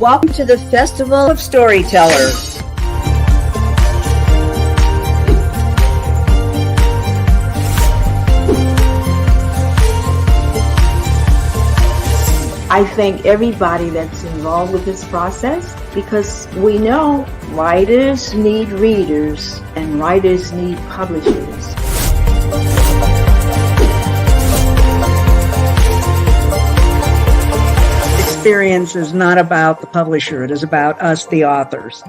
Welcome to the Festival of Storytellers. I thank everybody that's involved with this process because we know writers need readers and writers need publishers. Experience is not about the publisher, it is about us, the authors.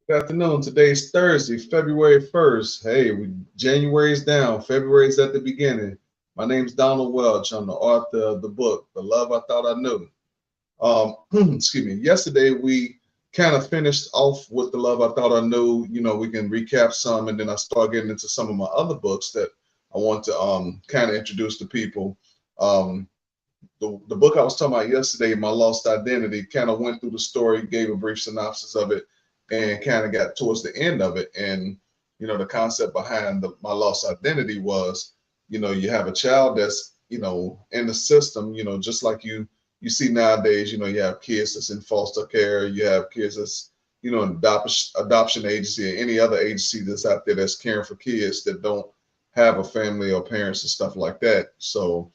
Good afternoon. Today's Thursday, February 1st. Hey, January's down, February's at the beginning. My name's Donald Welch. I'm the author of the book, The Love I Thought I Knew. Excuse me. Yesterday, we kind of finished off with The Love I Thought I Knew. You know, we can recap some, and then I start getting into some of my other books that I want to kind of introduce to people. The book I was talking about yesterday, My Lost Identity, kind of went through the story, gave a brief synopsis of it, and kind of got towards the end of it. And, you know, the concept behind My Lost Identity was, you know, you have a child that's, you know, in the system, you know, just like you see nowadays, you know, you have kids that's in foster care, you have kids that's, you know, in adoption agency or any other agency that's out there that's caring for kids that don't have a family or parents and stuff like that. So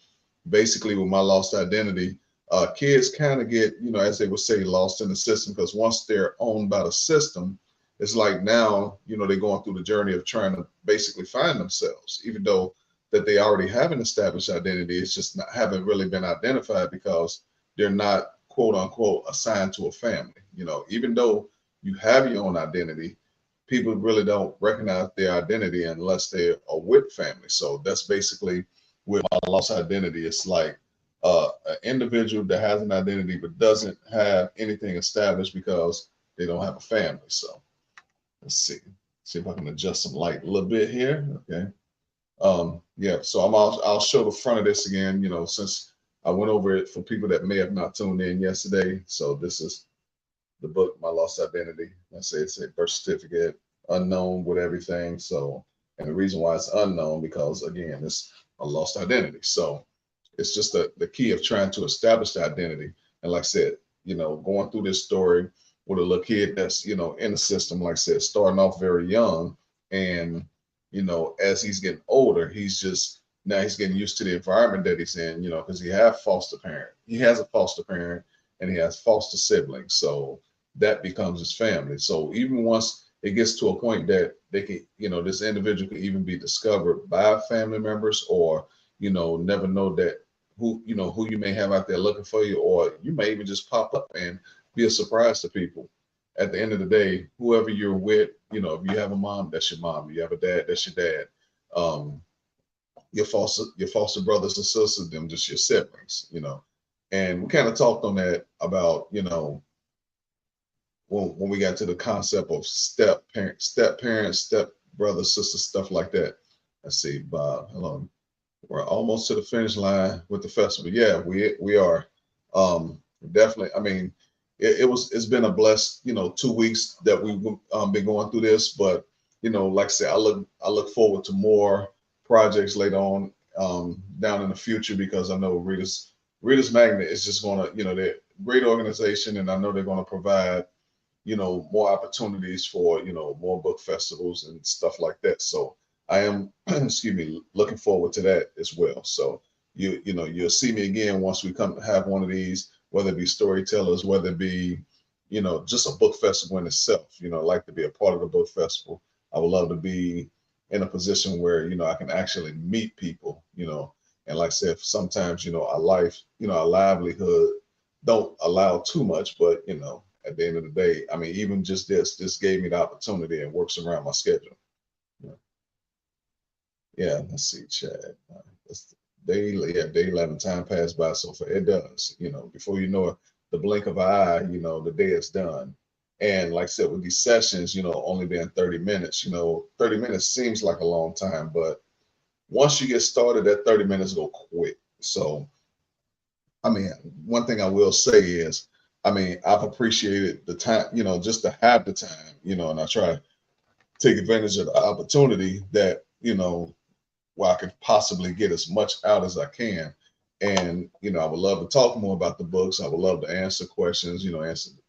basically with My Lost Identity, kids kind of get, you know, as they would say, lost in the system, because once they're owned by the system, it's like now, you know, they're going through the journey of trying to basically find themselves, even though that they already have an established identity. It's just haven't really been identified because they're not, quote unquote, assigned to a family. You know, even though you have your own identity, people really don't recognize their identity unless they are with family. So that's basically with My Lost Identity. It's like an individual that has an identity but doesn't have anything established because they don't have a family. So let's see if I can adjust some light a little bit here. Okay. Yeah, so I'll show the front of this again, you know, since I went over it for people that may have not tuned in yesterday. So this is the book, My Lost Identity. Let's say it's a birth certificate, unknown with everything. So, and the reason why it's unknown, because again, it's a lost identity. So it's just the key of trying to establish the identity. And like I said, you know, going through this story with a little kid that's, you know, in the system, like I said, starting off very young. And, you know, as he's getting older, he's getting used to the environment that he's in, you know, because he has a foster parent and he has foster siblings. So that becomes his family. So even once it gets to a point that they can, you know, this individual can even be discovered by family members, or, you know, never know that who you may have out there looking for you, or you may even just pop up and be a surprise to people. At the end of the day, whoever you're with, you know, if you have a mom, that's your mom. If you have a dad, that's your dad. Your foster brothers and sisters, them just your siblings, you know. And we kind of talked on that about, you know, when we got to the concept of step parents, step brothers, sisters, stuff like that. Let's see, Bob. Hello. We're almost to the finish line with the festival. Yeah, we are. Definitely. I mean, it's been a blessed 2 weeks that we've been going through this, but like I said, I look forward to more projects later on down in the future, because I know Reader's Magnet is just gonna, they're a great organization, and I know they're gonna provide more opportunities for more book festivals and stuff like that. So I am excuse me, looking forward to that as well. So you'll see me again once we come have one of these, whether it be Storytellers, whether it be just a book festival in itself. I'd like to be a part of the book festival. I would love to be in a position where I can actually meet people, and like I said, sometimes our life, our livelihood don't allow too much, but at the end of the day, I mean, even just this gave me the opportunity and works around my schedule. Yeah, let's see, Chad. Day 11, time passed by so far. It does, before you know it, the blink of an eye, the day is done. And like I said, with these sessions, only being 30 minutes, 30 minutes seems like a long time, but once you get started, that 30 minutes go quick. So, I mean, one thing I will say is, I mean, I've appreciated the time, just to have the time, and I try to take advantage of the opportunity that, where I could possibly get as much out as I can. And, I would love to talk more about the books. I would love to answer questions,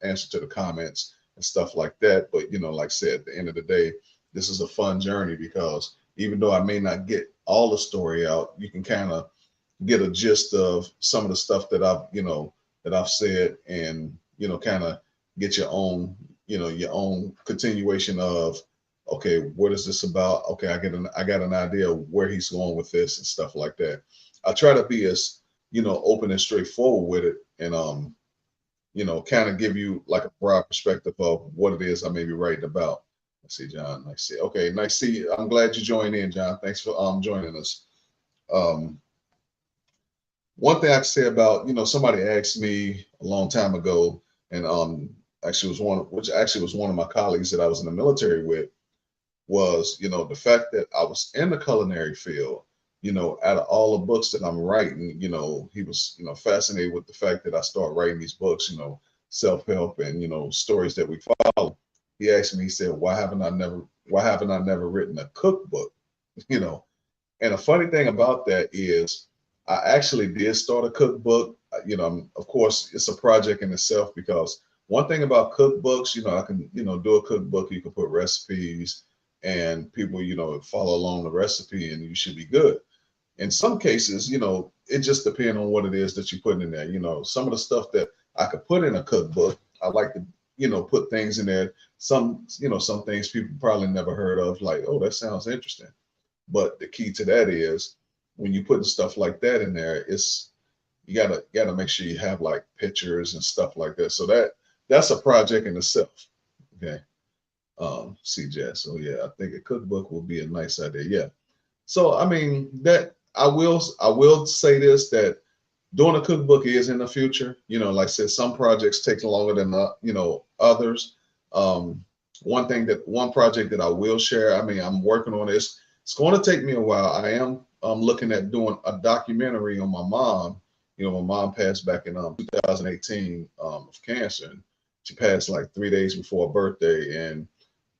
answer to the comments and stuff like that. But, like I said, at the end of the day, this is a fun journey, because even though I may not get all the story out, you can kind of get a gist of some of the stuff that I've said, and, kind of get your own continuation of, okay, what is this about? Okay, I got an idea of where he's going with this and stuff like that. I try to be as, open and straightforward with it, and kind of give you like a broad perspective of what it is I may be writing about. Let's see, John. Nice to see. Okay, nice to see you. I'm glad you joined in, John. Thanks for joining us. One thing I can say about, somebody asked me a long time ago, and actually was one of my colleagues that I was in the military with, was, the fact that I was in the culinary field, out of all the books that I'm writing, he was, fascinated with the fact that I started writing these books, self-help and, stories that we follow. He asked me, he said, why haven't I never written a cookbook? And a funny thing about that is I actually did start a cookbook. Of course, it's a project in itself, because one thing about cookbooks, I can, do a cookbook, you can put recipes, and people, follow along the recipe, and you should be good. In some cases, it just depends on what it is that you put in there. Some of the stuff that I could put in a cookbook, I like to, put things in there. Some things people probably never heard of, like, oh, that sounds interesting. But the key to that is, when you put stuff like that in there, you gotta make sure you have like pictures and stuff like that. So that's a project in itself. Okay. CJ. So yeah, I think a cookbook will be a nice idea. Yeah. So I mean, that I will say this, that doing a cookbook is in the future. Like I said, some projects take longer than others. One project that I will share, I mean, I'm working on this. It's going to take me a while. I am looking at doing a documentary on my mom. My mom passed back in 2018 of cancer. And she passed like 3 days before her birthday. And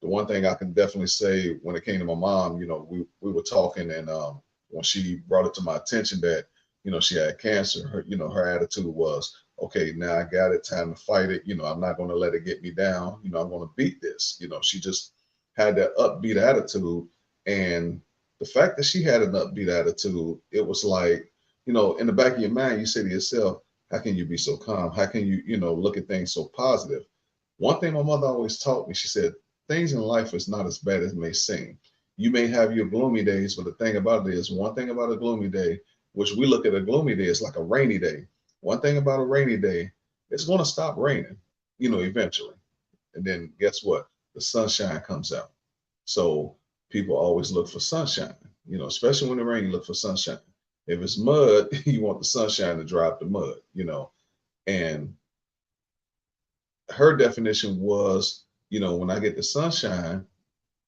the one thing I can definitely say when it came to my mom, we were talking, and when she brought it to my attention that, she had cancer, her attitude was, okay, now I got it, time to fight it. I'm not going to let it get me down. I'm going to beat this. She just had that upbeat attitude. And the fact that she had an upbeat attitude, it was like, in the back of your mind, you say to yourself, how can you be so calm? How can you, look at things so positive? One thing my mother always taught me, she said, things in life is not as bad as it may seem. You may have your gloomy days, but the thing about it is, one thing about a gloomy day, which we look at a gloomy day as like a rainy day. One thing about a rainy day, it's going to stop raining, eventually. And then guess what? The sunshine comes out. So people always look for sunshine, especially when it rains, you look for sunshine. If it's mud, you want the sunshine to dry up the mud, and her definition was, when I get the sunshine,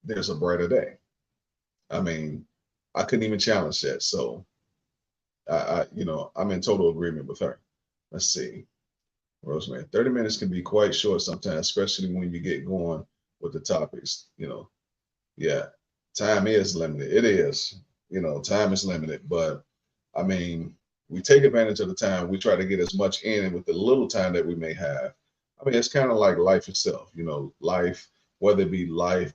there's a brighter day. I mean, I couldn't even challenge that. So I'm in total agreement with her. Let's see, Rosemary. 30 minutes can be quite short sometimes, especially when you get going with the topics. Yeah, time is limited. It is. Time is limited, but I mean, we take advantage of the time. We try to get as much in with the little time that we may have. I mean, it's kind of like life itself, life, whether it be love,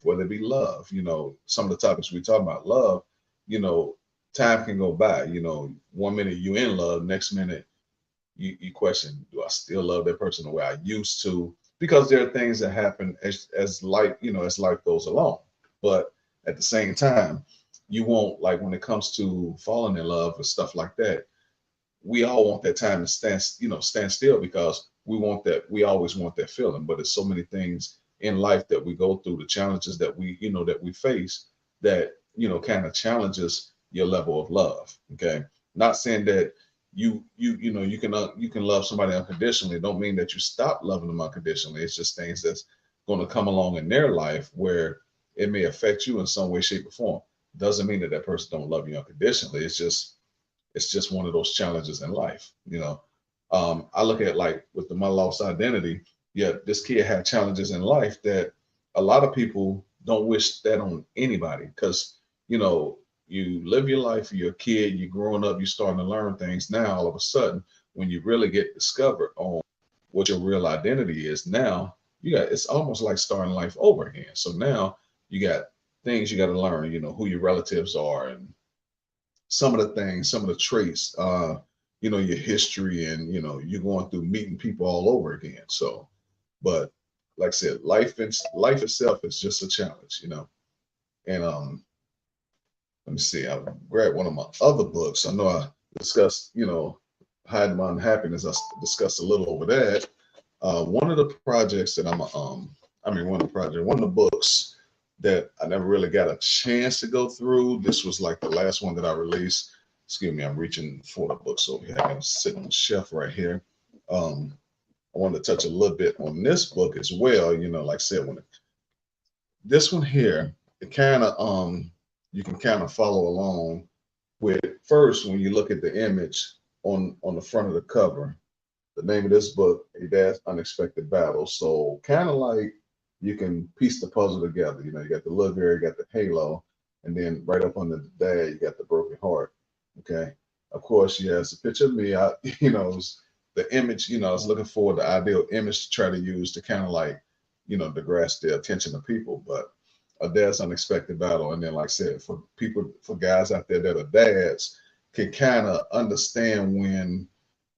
some of the topics we talk about, love, you know, time can go by, 1 minute you in love, next minute you question, do I still love that person the way I used to? Because there are things that happen as life, as life goes along. But at the same time, you won't, like, when it comes to falling in love or stuff like that, we all want that time to stand still, because we always want that feeling. But there's so many things in life that we go through, the challenges that we face, that kind of challenges your level of love. Okay, not saying that you can love somebody unconditionally. It don't mean that you stop loving them unconditionally. It's just things that's going to come along in their life where it may affect you in some way, shape, or form. Doesn't mean that that person don't love you unconditionally. It's just one of those challenges in life. I look at, like, with my lost identity. Yeah, this kid had challenges in life that a lot of people don't wish that on anybody, because you live your life, you're a kid, you're growing up, you're starting to learn things. Now all of a sudden, when you really get discovered on what your real identity is, now it's almost like starting life over again. So now you got things you got to learn, who your relatives are, and some of the things, some of the traits, your history, and you're going through meeting people all over again. So, but like I said, life itself is just a challenge, And let me see, I grabbed one of my other books. I know I discussed, hiding my unhappiness. Discussed a little over that. One of the projects that one of the books that I never really got a chance to go through. This was like the last one that I released. Excuse me, I'm reaching for the books over here. I'm sitting on the shelf right here. I wanted to touch a little bit on this book as well. Like I said, this one here, it kind of you can kind of follow along with it. First, when you look at the image on the front of the cover, the name of this book, A Dad's Unexpected Battle. So kind of like you can piece the puzzle together. You got the little girl, you got the halo, and then right up under the dad, you got the broken heart. Okay. Of course, she has a picture of me. The image, I was looking for the ideal image to try to use to kind of like, to grasp the attention of people. But A Dad's Unexpected Battle. And then, like I said, for guys out there that are dads, can kind of understand when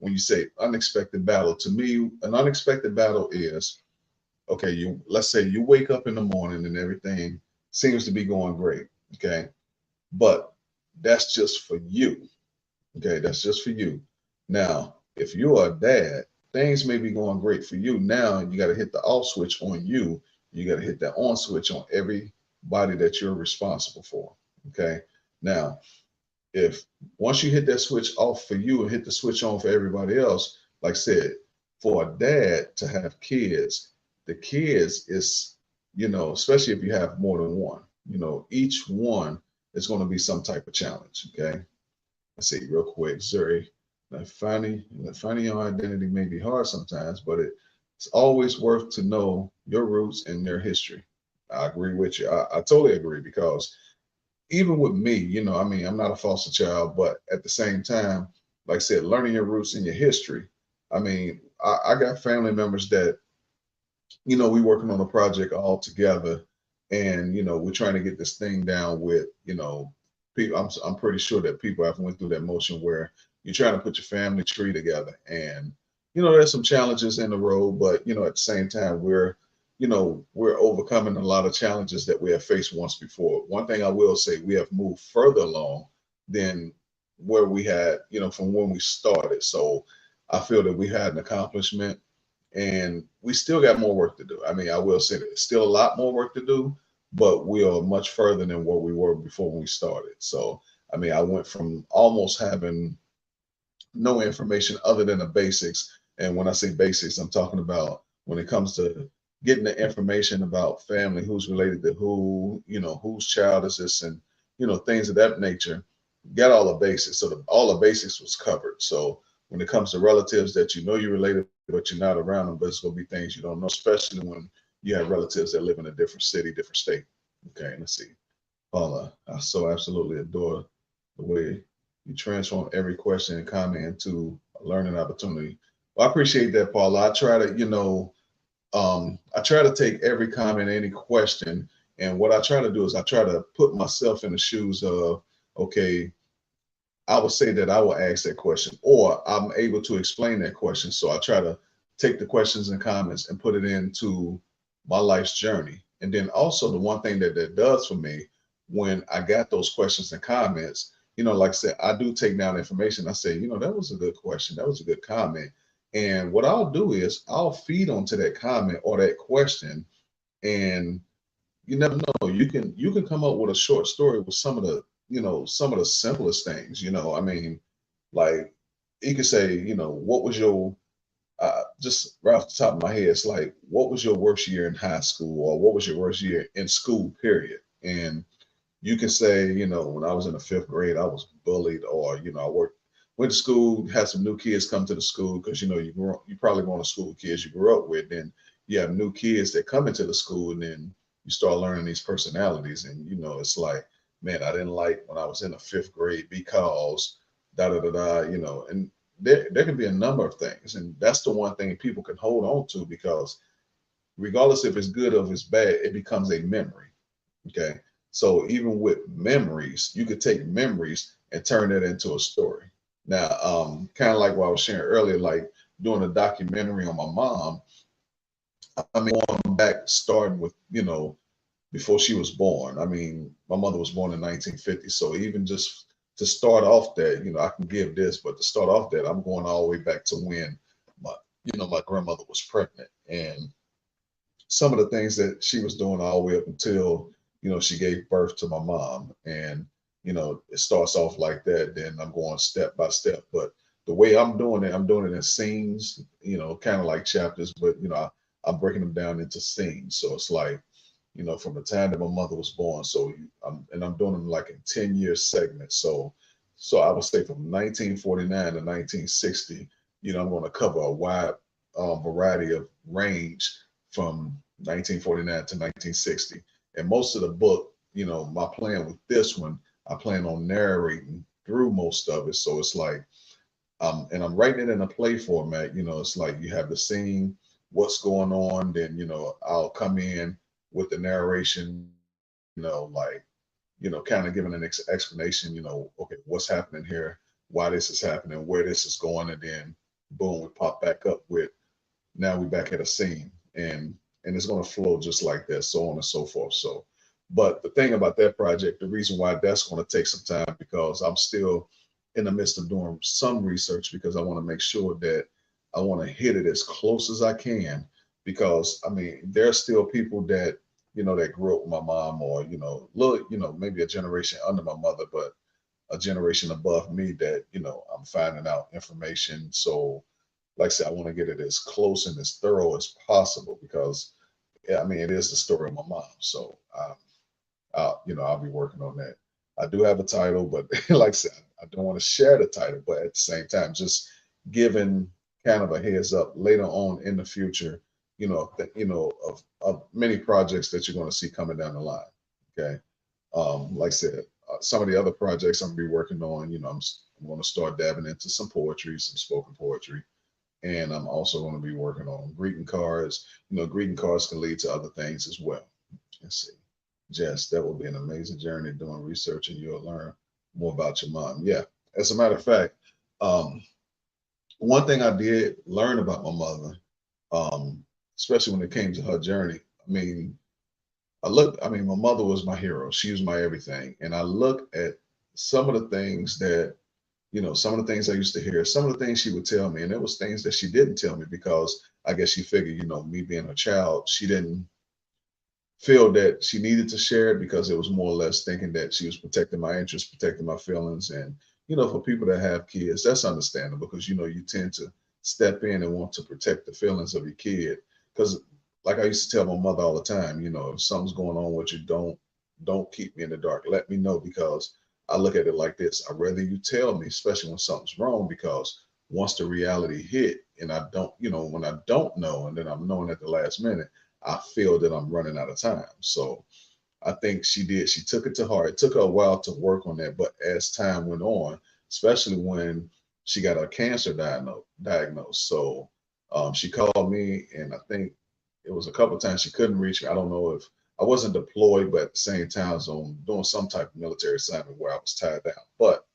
you say unexpected battle. To me, an unexpected battle is, okay, let's say you wake up in the morning and everything seems to be going great. Okay. But that's just for you. Okay. That's just for you. Now, if you are a dad, things may be going great for you. Now you got to hit the off switch on you. You got to hit that on switch on everybody that you're responsible for. Okay. Now, if once you hit that switch off for you and hit the switch on for everybody else, like I said, for a dad to have kids, the kids is, especially if you have more than one, each one is going to be some type of challenge. Okay. Let's see real quick, Zuri. Now, finding your identity may be hard sometimes, but it's always worth to know your roots and their history. I agree with you. I totally agree, because even with me, I'm not a foster child, but at the same time, like I said, learning your roots and your history. I got family members that, we working on a project all together, and we're trying to get this thing down with, people. I'm pretty sure that people have went through that motion where you're trying to put your family tree together, and there's some challenges in the road, but at the same time, we're overcoming a lot of challenges that we have faced once before. One thing I will say, we have moved further along than where we had, from when we started. So I feel that we had an accomplishment, and we still got more work to do. I will say that it's still a lot more work to do, but we are much further than where we were before when we started. So, I went from almost having no information other than the basics. And when I say basics, I'm talking about when it comes to getting the information about family, who's related to who, whose child is this, and things of that nature. Got all the basics. So all the basics was covered. So when it comes to relatives that you're related, but you're not around them, but it's gonna be things you don't know, especially when you have relatives that live in a different city, different state. Okay, let's see. Paula, I so absolutely adore the way you transform every question and comment into a learning opportunity. Well, I appreciate that, Paula. I try to, I try to take every comment, any question, and what I try to do is I try to put myself in the shoes of, okay, I would say that I will ask that question, or I'm able to explain that question. So I try to take the questions and comments and put it into my life's journey. And then also the one thing that does for me when I got those questions and comments, like I said, I do take down information. I say, that was a good question. That was a good comment. And what I'll do is I'll feed onto that comment or that question. And you never know, you can come up with a short story with some of the simplest things. I mean, like you could say, what was your just right off the top of my head, it's like, what was your worst year in high school, or what was your worst year in school, period? And you can say, when I was in the fifth grade, I was bullied, or I went to school, had some new kids come to the school, because you probably going to school with kids you grew up with, then you have new kids that come into the school, and then you start learning these personalities, and it's like, man, I didn't like when I was in the fifth grade because da da da da, and there can be a number of things, and that's the one thing people can hold on to, because regardless if it's good or if it's bad, it becomes a memory. Okay. So even with memories, you could take memories and turn that into a story. Now, kind of like what I was sharing earlier, like doing a documentary on my mom. I mean, going back, starting with, before she was born. I mean, my mother was born in 1950. So even just to start off that, I can give this, but to start off that, I'm going all the way back to when my grandmother was pregnant, and some of the things that she was doing all the way up until she gave birth to my mom. And it starts off like that, then I'm going step by step. But the way I'm doing it in scenes, kind of like chapters, but I'm breaking them down into scenes. So it's like, from the time that my mother was born, so I'm doing them like in 10-year segments. So I would say from 1949 to 1960, I'm going to cover a wide variety of range from 1949 to 1960. And most of the book, my plan with this one, I plan on narrating through most of it. So it's like, and I'm writing it in a play format. It's like you have the scene, what's going on, then I'll come in with the narration, like, kind of giving an explanation, okay, what's happening here, why this is happening, where this is going, and then boom, we pop back up with, now we're back at a scene, and it's going to flow just like that, so on and so forth. So, but the thing about that project, the reason why that's going to take some time, because I'm still in the midst of doing some research, because I want to make sure that I want to hit it as close as I can, because I mean, there are still people that that grew up with my mom, or little, maybe a generation under my mother, but a generation above me that I'm finding out information. So like I said, I want to get it as close and as thorough as possible, because yeah, I mean, it is the story of my mom. So I'll be working on that. I do have a title, but like I said, I don't want to share the title, but at the same time, just giving kind of a heads up later on in the future, of many projects that you're going to see coming down the line. Okay. Like I said, some of the other projects I'm gonna be working on, I'm going to start dabbing into some poetry, some spoken poetry. And I'm also going to be working on greeting cards. Greeting cards can lead to other things as well. Let's see. Jess, that will be an amazing journey doing research, and you'll learn more about your mom. Yeah. As a matter of fact, one thing I did learn about my mother, especially when it came to her journey. I mean, my mother was my hero. She was my everything. And I look at some of the things that, some of the things I used to hear, some of the things she would tell me, and there was things that she didn't tell me, because I guess she figured, me being her child, she didn't feel that she needed to share it, because it was more or less thinking that she was protecting my interests, protecting my feelings. And, for people that have kids, that's understandable, because, you tend to step in and want to protect the feelings of your kid. because like I used to tell my mother all the time, you know, if something's going on with you, don't keep me in the dark. Let me know, because I look at it like this. I'd rather you tell me, especially when something's wrong, because once the reality hit and I don't, you know, when I don't know and then I'm knowing at the last minute, I feel that I'm running out of time. So I think she did. She took it to heart. It took her a while to work on that, but as time went on, especially when she got her cancer diagnosed. So she called me, and I think it was a couple of times she couldn't reach me. I don't know if I wasn't deployed, but at the same time, so doing some type of military assignment where I was tied down. But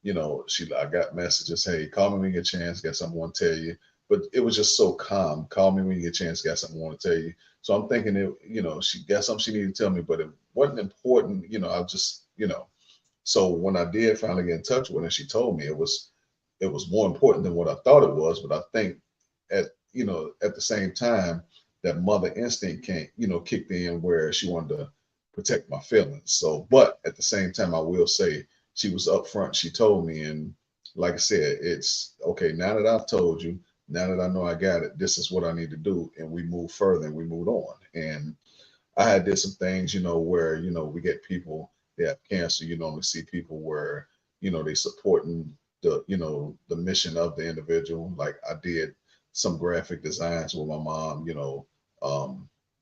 you know, I got messages, hey, call me when you get a chance, got something I want to tell you. But it was just so calm. Call me when you get a chance, got something I want to tell you. So I'm thinking, you know, she got something she needed to tell me, but it wasn't important. You know, I just, you know. So when I did finally get in touch with her, she told me it was more important than what I thought it was. But I think at the same time, that mother instinct kicked in where she wanted to protect my feelings. So, but at the same time, I will say she was upfront. She told me, and like I said, it's okay now that I've told you. Now that I know I got it, this is what I need to do, and we move further and we moved on. And I had did some things, where we get people that have cancer. You normally see people where they supporting the mission of the individual. Like I did some graphic designs with my mom.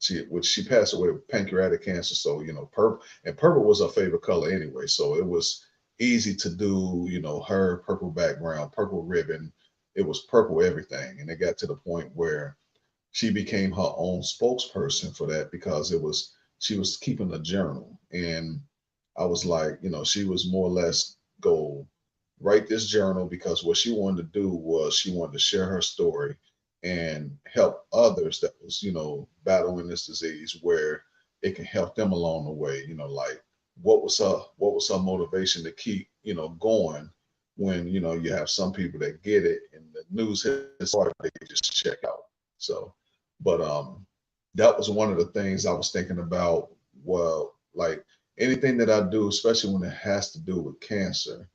She passed away with pancreatic cancer, so purple was her favorite color anyway. So it was easy to do. Her purple background, purple ribbon. It was purple everything, and it got to the point where she became her own spokesperson for that because she was keeping a journal. And I was like, she was more or less go write this journal, because what she wanted to do was she wanted to share her story and help others that was battling this disease, where it can help them along the way. Like what was her motivation to keep going when you have some people that get it and the news hits hard, they just check out. So but that was one of the things I was thinking about. Well, like anything that I do, especially when it has to do with cancer,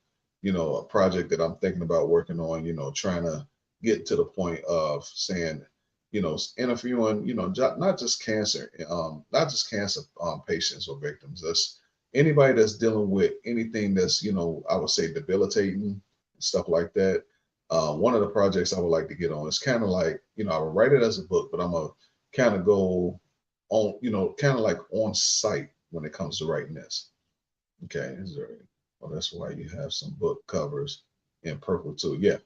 a project that I'm thinking about working on, trying to get to the point of saying, interviewing, not just cancer, patients or victims. That's anybody that's dealing with anything that's, I would say debilitating, stuff like that. One of the projects I would like to get on is kind of like, I would write it as a book, but I'm gonna kind of go on, kind of like on site when it comes to writing this. Okay, is there? Well, that's why you have some book covers in purple too. Yeah,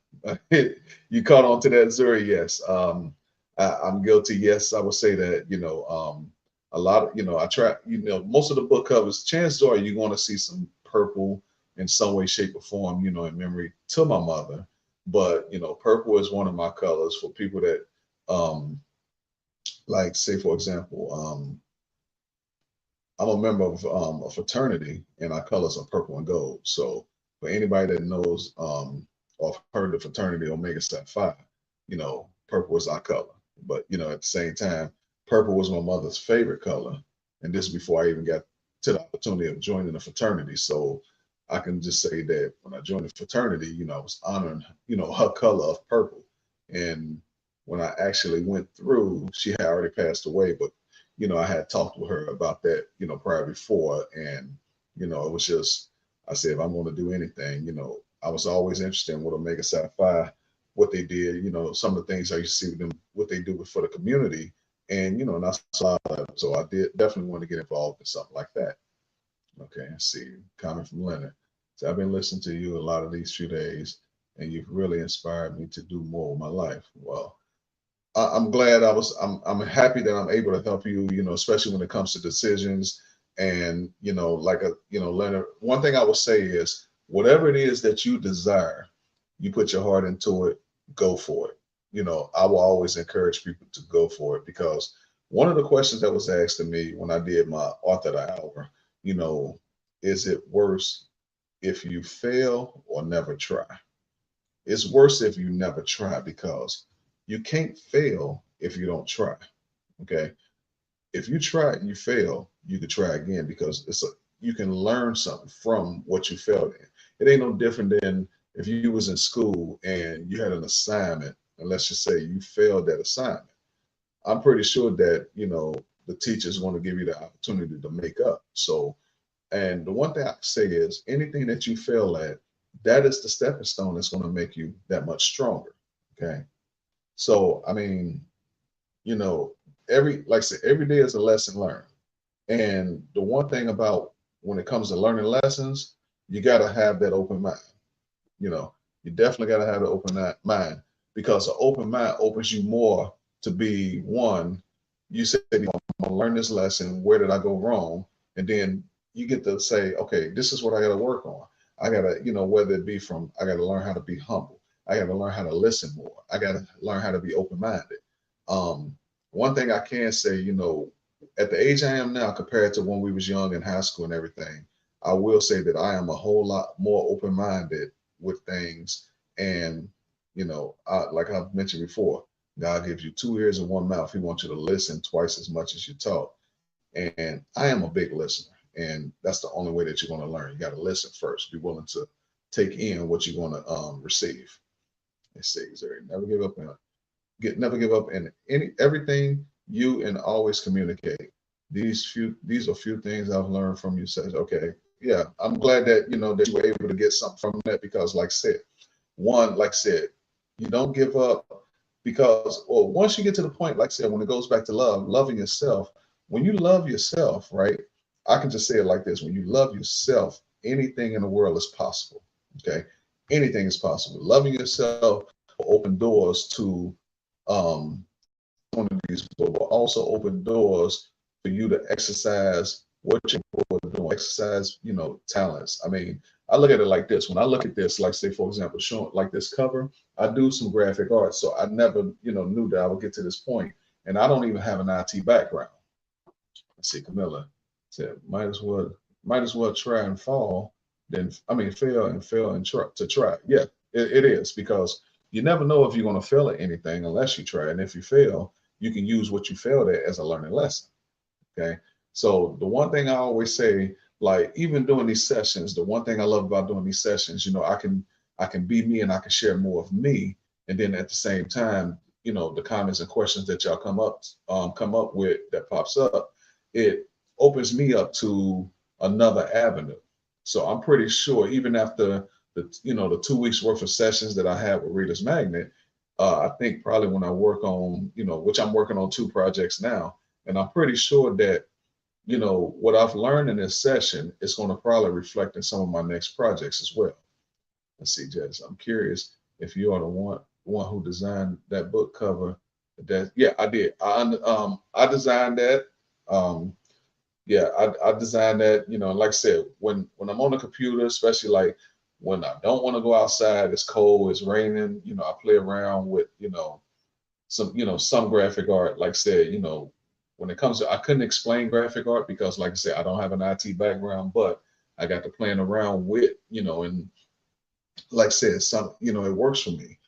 you caught on to that, Zuri. Yes, I'm guilty. Yes, I would say that. A lot of I try. Most of the book covers, chances are you're going to see some purple in some way, shape, or form. In memory to my mother. But purple is one of my colors for people that, like, say for example, I'm a member of a fraternity, and our colors are purple and gold. So for anybody that knows or heard the fraternity Omega Psi Phi, purple is our color. But at the same time, purple was my mother's favorite color, and this before I even got to the opportunity of joining the fraternity. So I can just say that when I joined the fraternity, I was honoring, her color of purple. And when I actually went through, she had already passed away, but I had talked with her about that, prior before. And, it was just, I said, if I'm going to do anything, I was always interested in what Omega Psi Phi, what they did, some of the things I used to see with them, what they do for the community. And, and I saw that. So I did definitely want to get involved in something like that. Okay, let's see. Comment from Leonard. So I've been listening to you a lot of these few days, and you've really inspired me to do more with my life. Well, I'm glad I'm happy that I'm able to help you, especially when it comes to decisions. And, Leonard, one thing I will say is whatever it is that you desire, you put your heart into it, go for it. I will always encourage people to go for it, because one of the questions that was asked to me when I did my author of the hour, is it worse if you fail or never try? It's worse if you never try, because you can't fail if you don't try. Okay. If you try and you fail, you could try again, because you can learn something from what you failed in. It ain't no different than if you was in school and you had an assignment, and let's just say you failed that assignment. I'm pretty sure that, the teachers want to give you the opportunity to make up. So, and the one thing I say is anything that you fail at, that is the stepping stone that's going to make you that much stronger. Okay. So, I mean, like I said, every day is a lesson learned. And the one thing about when it comes to learning lessons, you got to have that open mind. You know, you definitely got to have an open mind, because an open mind opens you more to be one. You said, I'm going to learn this lesson. Where did I go wrong? And then you get to say, okay, this is what I got to work on. I got to, whether it be from, I got to learn how to be humble. I got to learn how to listen more. I got to learn how to be open minded. One thing I can say, at the age I am now compared to when we was young in high school and everything, I will say that I am a whole lot more open minded with things. And, like I've mentioned before, God gives you 2 ears and 1 mouth. He wants you to listen twice as much as you talk. And I am a big listener. And that's the only way that you're going to learn. You got to listen first. Be willing to take in what you're going to receive. Let's see, never give up never give up in everything you, and always communicate. These are few things I've learned from you. Says, okay, yeah, I'm glad that that you were able to get something from that, because like I said, you don't give up, because once you get to the point, like I said, when it goes back to loving yourself, when you love yourself, right? I can just say it like this: when you love yourself, anything in the world is possible. Okay, anything is possible. Loving yourself will open doors to one of these, but will also open doors for you to exercise what you're doing, exercise, talents. I mean, I look at it like this. When I look at this, like say, for example, showing like this cover, I do some graphic art. So I never, knew that I would get to this point. And I don't even have an IT background. Let's see, Camilla said, might as well try and fall, fail and try. Yeah, it is, because you never know if you're going to fail at anything unless you try. And if you fail, you can use what you failed at as a learning lesson. Okay. So the one thing I always say, like even doing these sessions, the one thing I love about doing these sessions, I can be me and I can share more of me. And then at the same time, the comments and questions that y'all come up with that pops up, it opens me up to another avenue. So I'm pretty sure even after the 2 weeks worth of sessions that I had with Reader's Magnet, I think probably when I work on, which I'm working on 2 projects now, and I'm pretty sure that, what I've learned in this session is going to probably reflect in some of my next projects as well. Let's see, Jess, I'm curious if you are the one who designed that book cover. Yeah, I did. I designed that. Yeah, I designed that. Like I said, when I'm on the computer, especially like when I don't want to go outside, it's cold, it's raining, I play around with, some graphic art. Like I said, when it comes to, I couldn't explain graphic art because, like I said, I don't have an IT background, but I got to playing around with, and like I said, it works for me.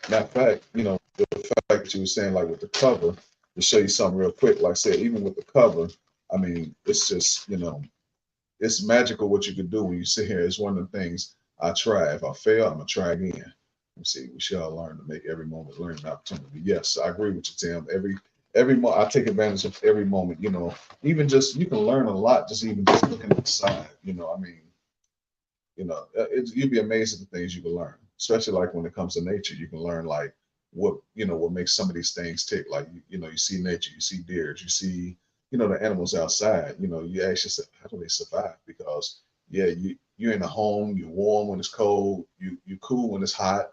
Matter of fact, the fact that you were saying, like with the cover, to show you something real quick, like I said, even with the cover, I mean, it's just, it's magical what you can do when you sit here. It's one of the things I try. If I fail, I'm gonna try again. Let me see. We should all learn to make every moment learning opportunity. Yes, I agree with you, Tim. Every I take advantage of every moment. Even just you can learn a lot just even just looking outside. You'd be amazed at the things you can learn, especially like when it comes to nature. You can learn like what makes some of these things tick. Like you see nature, you see deers, you see the animals outside. You ask yourself, how do they survive? Because yeah, you're in a home, you're warm when it's cold, you cool when it's hot.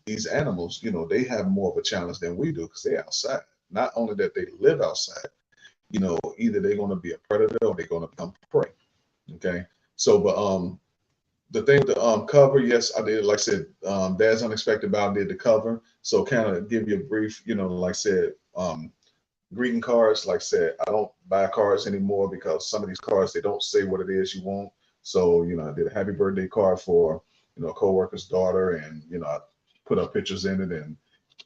These animals, they have more of a challenge than we do because they're outside. Not only that they live outside, either they're going to be a predator or they're going to become prey. Okay, so but the thing with the cover, yes, I did. Like I said, Dad's Unexpected Bow did the cover. So kind of give you a brief, like I said, greeting cards. Like I said, I don't buy cards anymore because some of these cards, they don't say what it is you want. So, I did a happy birthday card for, a coworker's daughter, and, I put up pictures in it. And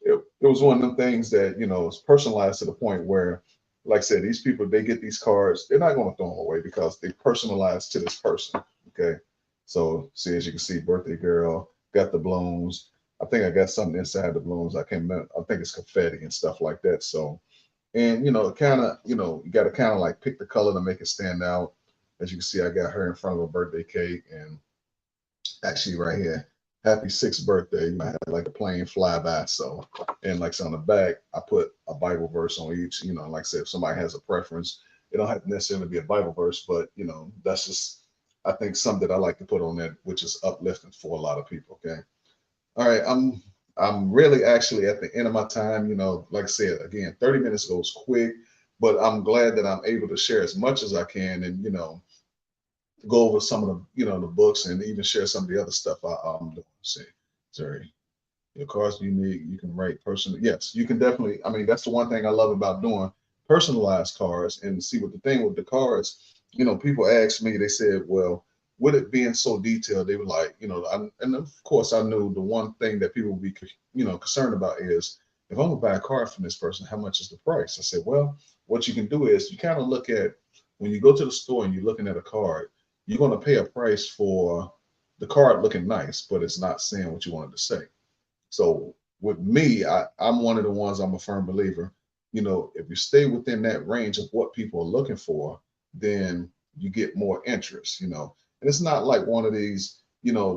it was one of them things that, it's personalized to the point where, like I said, these people, they get these cards, they're not going to throw them away because they personalized to this person. Okay. So see, as you can see, birthday girl, got the balloons. I think I got something inside the balloons. I can't remember. I think it's confetti and stuff like that. So, and kind of, you got to kind of like pick the color to make it stand out. As you can see, I got her in front of a birthday cake, and actually right here, happy sixth birthday. I had like a plane flyby. So, and like so on the back, I put a Bible verse on each. Like I said, if somebody has a preference, it don't have to necessarily be a Bible verse, but that's just, I think, something that I like to put on that, which is uplifting for a lot of people. Okay. All right. I'm really actually at the end of my time. Like I said, again, 30 minutes goes quick, but I'm glad that I'm able to share as much as I can, and go over some of the the books, and even share some of the other stuff I'm doing. See, sorry, your car's unique. You can write personal. Yes, you can definitely. I mean, that's the one thing I love about doing personalized cards. And see, what the thing with the cards, people ask me. They said, well, with it being so detailed, they were like, and of course I knew the one thing that people would be concerned about is, if I'm gonna buy a card from this person, how much is the price? I said, well, what you can do is you kind of look at, when you go to the store and you're looking at a card, you're going to pay a price for the card looking nice, but it's not saying what you wanted to say. So with me, I'm one of the ones, I'm a firm believer, if you stay within that range of what people are looking for, then you get more interest. And it's not like one of these,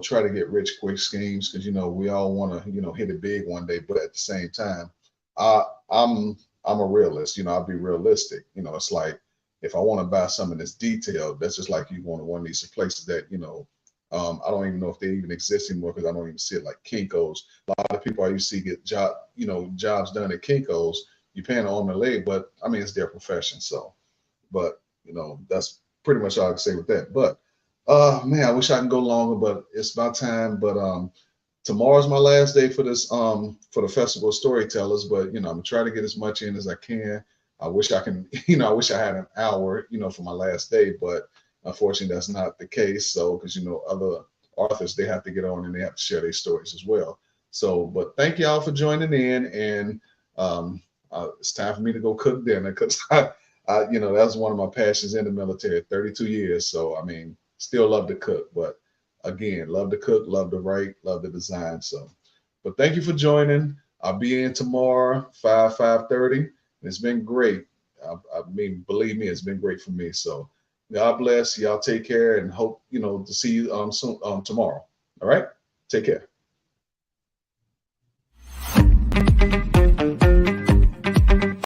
try to get rich quick schemes, because, we all want to, hit it big one day. But at the same time, I, I'm a realist, I'll be realistic. It's like, if I want to buy something that's detailed, that's just like you want to one of these places that, I don't even know if they even exist anymore, because I don't even see it, like Kinko's. A lot of people I used to see get jobs done at Kinko's. You're paying an arm and a leg, but I mean, it's their profession. So, but that's pretty much all I can say with that. But man, I wish I can go longer, but it's about time. But tomorrow's my last day for this for the Festival of Storytellers. But I'm gonna try to get as much in as I can. I wish I can, I wish I had an hour, for my last day, but unfortunately that's not the case. So, because other authors, they have to get on and they have to share their stories as well. So, but thank y'all for joining in, and it's time for me to go cook dinner, because that's one of my passions in the military. 32 years, so I mean, still love to cook, but again, love to cook, love to write, love to design. So, but thank you for joining. I'll be in tomorrow, 5:30. It's been great. I mean, believe me, it's been great for me. So God bless. Y'all take care, and hope to see you soon tomorrow. All right. Take care.